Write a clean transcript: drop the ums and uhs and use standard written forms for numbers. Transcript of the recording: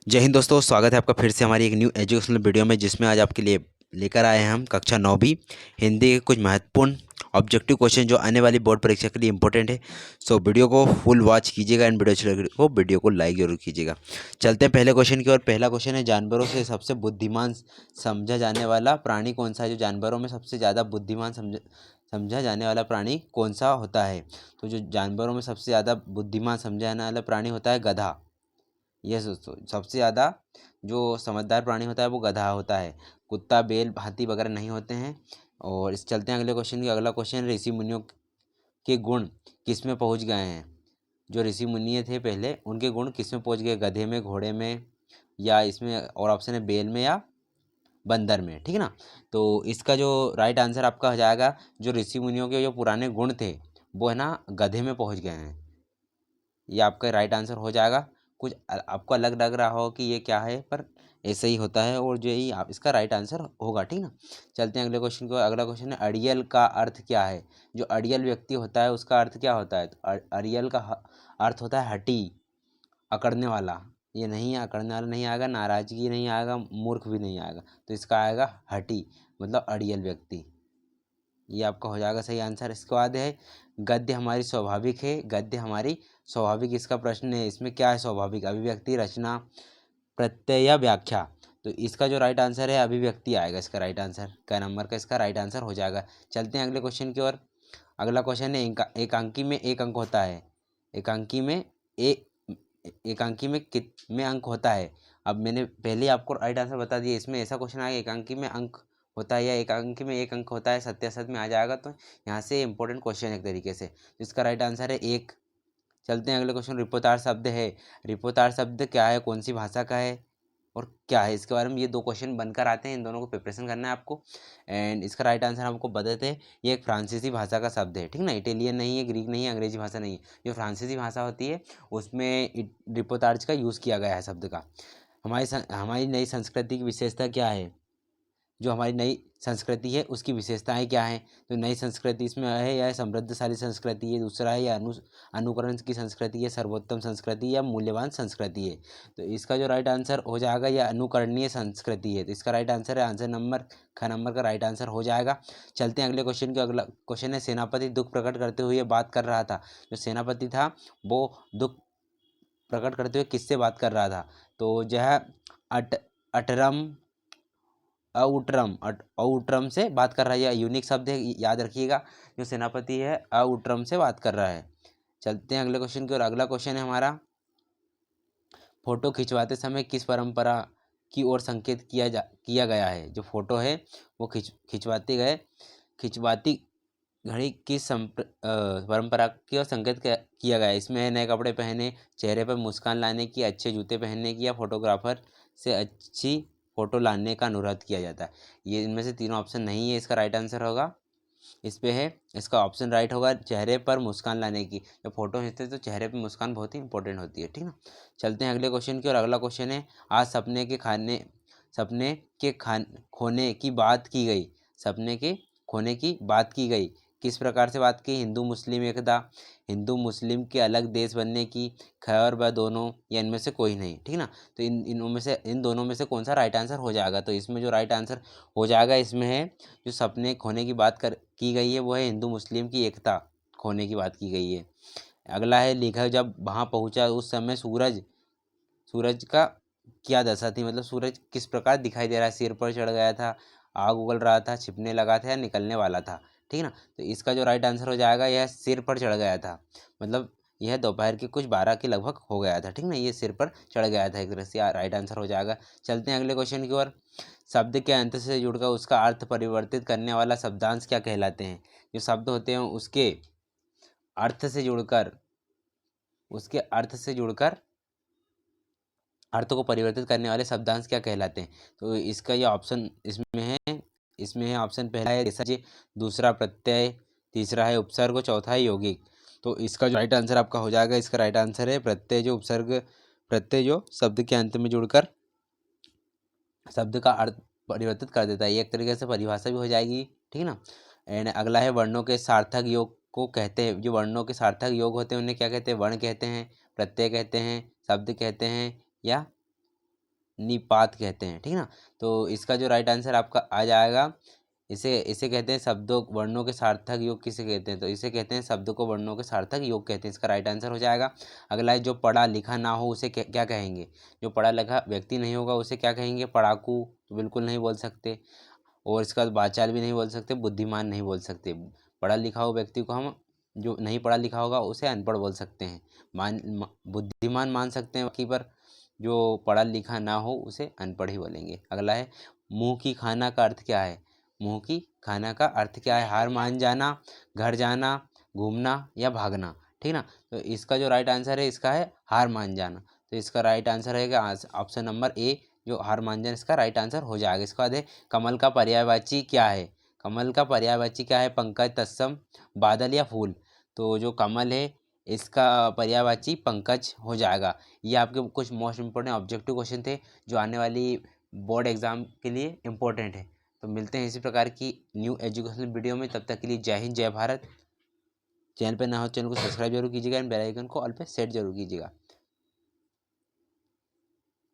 जय हिंद दोस्तों, स्वागत है आपका फिर से हमारी एक न्यू एजुकेशनल वीडियो में, जिसमें आज आपके लिए लेकर आए हैं हम कक्षा 9वीं हिंदी के कुछ महत्वपूर्ण ऑब्जेक्टिव क्वेश्चन जो आने वाली बोर्ड परीक्षा के लिए इंपॉर्टेंट है। सो वीडियो को फुल वॉच कीजिएगा एंड वीडियो को लाइक जरूर कीजिएगा। चलते हैं पहले क्वेश्चन की ओर। पहला क्वेश्चन है, जानवरों से सबसे बुद्धिमान समझा जाने वाला प्राणी कौन सा है? जो जानवरों में सबसे ज़्यादा बुद्धिमान समझा जाने वाला प्राणी कौन सा होता है? तो जो जानवरों में सबसे ज़्यादा बुद्धिमान समझा जाने वाला प्राणी होता है गधा। ये दोस्तों, सबसे ज़्यादा जो समझदार प्राणी होता है वो गधा होता है। कुत्ता, बैल, हाथी वगैरह नहीं होते हैं। और इस चलते हैं अगले क्वेश्चन की। अगला क्वेश्चन, ऋषि मुनियों के गुण किस में पहुंच गए हैं? जो ऋषि मुनि थे पहले, उनके गुण किस में पहुंच गए? गधे में, घोड़े में, या इसमें और ऑप्शन है बैल में या बंदर में। ठीक है ना। तो इसका जो राइट आंसर आपका हो जाएगा, जो ऋषि मुनियों के जो पुराने गुण थे वो है ना गधे में पहुँच गए हैं। ये आपका राइट आंसर हो जाएगा। कुछ आपको अलग लग रहा हो कि ये क्या है, पर ऐसे ही होता है और जो ही आप इसका राइट आंसर होगा। ठीक ना। चलते हैं अगले क्वेश्चन को। अगला क्वेश्चन है, अड़ियल का अर्थ क्या है? जो अड़ियल व्यक्ति होता है उसका अर्थ क्या होता है? तो अड़ियल का अर्थ होता है हठी, अकड़ने वाला। ये नहीं, अकड़ने वाला नहीं आएगा, नाराजगी नहीं आएगा, मूर्ख भी नहीं आएगा। तो इसका आएगा हठी, मतलब अड़ियल व्यक्ति। ये आपका हो जाएगा सही आंसर। इसके बाद है, गद्य हमारी स्वाभाविक है। गद्य हमारी स्वाभाविक, इसका प्रश्न है, इसमें क्या है स्वाभाविक? अभिव्यक्ति, रचना, प्रत्यय या व्याख्या। तो इसका जो राइट आंसर है अभिव्यक्ति आएगा। इसका राइट आंसर क्या नंबर का इसका राइट आंसर हो जाएगा। चलते हैं अगले क्वेश्चन की ओर। अगला क्वेश्चन है, एकांकी में एक अंक होता है। एकांकी में एक एकांकी में कितने अंक होता है? अब मैंने पहले ही आपको राइट आंसर बता दिया। इसमें ऐसा क्वेश्चन आएगा, एकांकी में अंक होता है या एकांकी में एक अंक होता है, सत्य असत में आ जाएगा। तो यहाँ से इंपॉर्टेंट क्वेश्चन है एक तरीके से। इसका राइट आंसर है एक। चलते हैं अगले क्वेश्चन। रिपोर्टार शब्द है। रिपोर्टार शब्द क्या है, कौन सी भाषा का है और क्या है? इसके बारे में ये दो क्वेश्चन बनकर आते हैं, इन दोनों को प्रिपरेशन करना है आपको। एंड इसका राइट आंसर आपको बताते हैं, ये एक फ्रांसीसी भाषा का शब्द है। ठीक ना। इटालियन नहीं है, ग्रीक नहीं है, अंग्रेजी भाषा नहीं है। जो फ्रांसीसी भाषा होती है उसमें रिपोर्टार्ज का यूज़ किया गया है शब्द का। हमारी नई संस्कृति की विशेषता क्या है? जो हमारी नई संस्कृति है उसकी विशेषताएं क्या हैं? तो नई संस्कृति इसमें है, या समृद्धशाली संस्कृति है, दूसरा है, या अनुकरण की संस्कृति है, सर्वोत्तम संस्कृति या मूल्यवान संस्कृति है। तो इसका जो राइट आंसर हो जाएगा, या अनुकरणीय संस्कृति है। तो इसका राइट आंसर है, आंसर नंबर नंबर का राइट आंसर हो जाएगा। चलते हैं अगले क्वेश्चन के। अगला क्वेश्चन है, सेनापति दुख प्रकट करते हुए बात कर रहा था। जो सेनापति था वो दुख प्रकट करते हुए किससे बात कर रहा था? तो जो है अट अटरम आउटरम से बात कर रहा है। यह यूनिक शब्द है, याद रखिएगा। जो सेनापति है आउटरम से बात कर रहा है। चलते हैं अगले क्वेश्चन की ओर। अगला क्वेश्चन है हमारा, फोटो खिंचवाते समय किस परंपरा की ओर संकेत किया गया है? जो फोटो है वो खिंचवाती घड़ी किस परंपरा की ओर संकेत किया गया है? इसमें है, नए कपड़े पहने, चेहरे पर मुस्कान लाने की, अच्छे जूते पहनने की, या फोटोग्राफर से अच्छी फोटो लाने का अनुरोध किया जाता है। ये इनमें से तीनों ऑप्शन नहीं है। इसका राइट आंसर होगा, इस पे है, इसका ऑप्शन राइट होगा, चेहरे पर मुस्कान लाने की। जब फोटो खींचते हैं तो चेहरे पर मुस्कान बहुत ही इंपॉर्टेंट होती है। ठीक ना। चलते हैं अगले क्वेश्चन की। और अगला क्वेश्चन है, आज सपने के खोने की बात की गई। सपने के खोने की बात की गई, किस प्रकार से बात की? हिंदू मुस्लिम एकता, हिंदू मुस्लिम के अलग देश बनने की, खैर व दोनों, या इनमें से कोई नहीं। ठीक ना। तो इन दोनों में से कौन सा राइट आंसर हो जाएगा? तो इसमें जो राइट आंसर हो जाएगा, इसमें है, जो सपने खोने की बात की गई है वो है हिंदू मुस्लिम की एकता खोने की बात की गई है। अगला है, लेखक जब वहाँ पहुँचा उस समय सूरज का क्या दशा थी? मतलब सूरज किस प्रकार दिखाई दे रहा है? सिर पर चढ़ गया था, आग उगल रहा था, छिपने लगा था, या निकलने वाला था? ठीक ना। तो इसका जो राइट आंसर हो जाएगा, यह सिर पर चढ़ गया था। मतलब यह दोपहर के कुछ 12 के लगभग हो गया था। ठीक ना। ये सिर पर चढ़ गया था, एक तरह से राइट आंसर हो जाएगा। चलते हैं अगले क्वेश्चन की ओर। शब्द के अंत से जुड़कर उसका अर्थ परिवर्तित करने वाला शब्दांश क्या कहलाते हैं? जो शब्द होते हैं उसके अर्थ से जुड़कर अर्थ को परिवर्तित करने वाले शब्दांश क्या कहलाते हैं? तो इसका ये ऑप्शन इसमें है ऑप्शन पहला है देशज, दूसरा प्रत्यय, तीसरा है उपसर्ग और चौथा है यौगिक। तो इसका जो राइट आंसर आपका हो जाएगा, इसका राइट आंसर है प्रत्यय। प्रत्यय जो शब्द के अंत में जुड़कर शब्द का अर्थ परिवर्तित कर देता है। ये एक तरीके से परिभाषा भी हो जाएगी। ठीक है ना। एंड अगला है, वर्णों के सार्थक योग को कहते हैं। जो वर्णों के सार्थक योग होते हैं उन्हें क्या कहते हैं? वर्ण कहते हैं, प्रत्यय कहते हैं, शब्द कहते हैं, या निपात कहते हैं, ठीक है ना। तो इसका जो राइट आंसर आपका आ जाएगा, इसे इसे कहते हैं शब्दों वर्णों के सार्थक योग किसे कहते हैं, तो इसे कहते हैं शब्दों को वर्णों के सार्थक योग कहते हैं। इसका राइट आंसर हो जाएगा। अगला है जो पढ़ा लिखा ना हो उसे क्या कहेंगे। जो पढ़ा लिखा व्यक्ति नहीं होगा उसे क्या कहेंगे, पढ़ाकू तो बिल्कुल नहीं बोल सकते, और इसका वाचाल भी नहीं बोल सकते, बुद्धिमान नहीं बोल सकते। पढ़ा लिखा हुआ व्यक्ति को हम, जो नहीं पढ़ा लिखा होगा उसे अनपढ़ बोल सकते हैं। बुद्धिमान मान सकते हैं बाकी, पर जो पढ़ा लिखा ना हो उसे अनपढ़ ही बोलेंगे। अगला है मुंह की खाना का अर्थ क्या है। मुंह की खाना का अर्थ क्या है, हार मान जाना, घर जाना, घूमना या भागना, ठीक ना। तो इसका जो राइट आंसर है इसका है हार मान जाना। तो इसका राइट आंसर है ऑप्शन नंबर ए, जो हार मान जाना, इसका राइट आंसर हो जाएगा। इसके बाद है कमल का पर्यायवाची क्या है। कमल का पर्यायवाची क्या है, पंकज, तत्सम, बादल या फूल। तो जो कमल है इसका पर्यायवाची पंकज हो जाएगा। ये आपके कुछ मोस्ट इंपॉर्टेंट ऑब्जेक्टिव क्वेश्चन थे जो आने वाली बोर्ड एग्जाम के लिए इम्पोर्टेंट है। तो मिलते हैं इसी प्रकार की न्यू एजुकेशनल वीडियो में, तब तक के लिए जय हिंद जय भारत। चैनल पर ना हो चैनल को सब्सक्राइब जरूर कीजिएगा एंड बेल आइकन को ऑल पे सेट जरूर कीजिएगा।